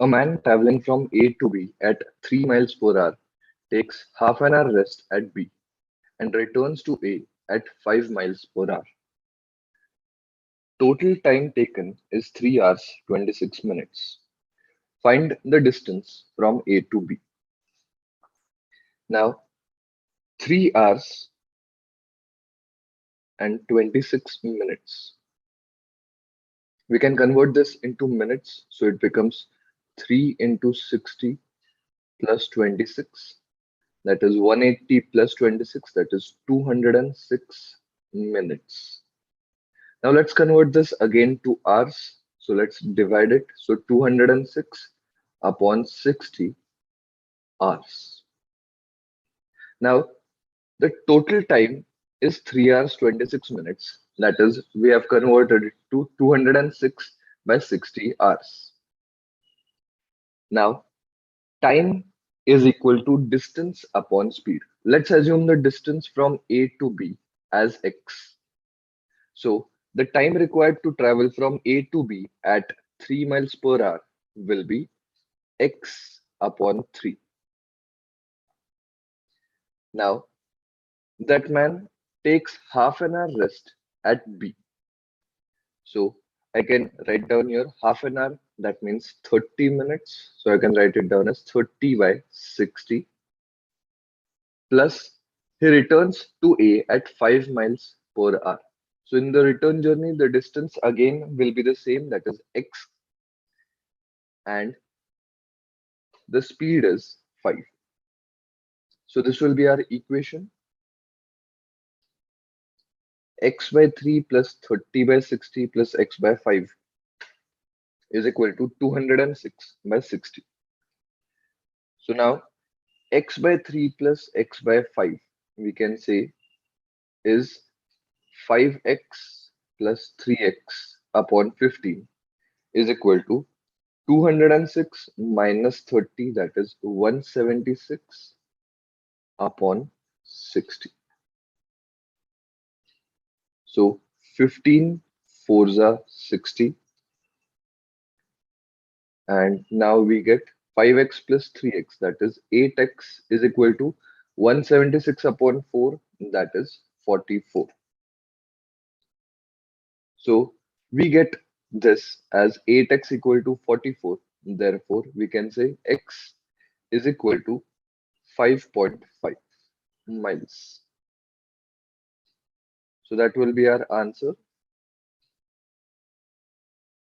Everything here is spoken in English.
A man traveling from A to B at 3 miles per hour takes half an hour rest at B and returns to A at 5 miles per hour. Total time taken is 3 hours 26 minutes. Find the distance from A to B. Now, 3 hours and 26 minutes. We can convert this into minutes, so it becomes 3 into 60 plus 26. That is 180 plus 26, that is 206 minutes. Now let's convert this again to hours. So let's divide it. So 206 upon 60 hours. Now the total time is 3 hours 26 minutes. That is, we have converted it to 206 by 60 hours. Now time is equal to distance upon speed. Let's assume the distance from A to B as x. So the time required to travel from A to B at 3 miles per hour will be x upon 3. Now that man takes half an hour rest at B. So I can write down here half an hour, that means 30 minutes. So I can write it down as 30 by 60 plus he returns to A at 5 miles per hour. So in the return journey, the distance again will be the same, that is x, and the speed is 5. So this will be our equation. X by 3 plus 30 by 60 plus x by 5 is equal to 206 by 60. So now x by 3 plus x by 5 we can say is 5x plus 3x upon 15 is equal to 206 minus 30, that is 176 upon 60. So 15 fours are 60, and now we get 5x plus 3x, that is 8x is equal to 176 upon 4, that is 44. So we get this as 8x equal to 44. Therefore, we can say x is equal to 5.5 miles. So that will be our answer.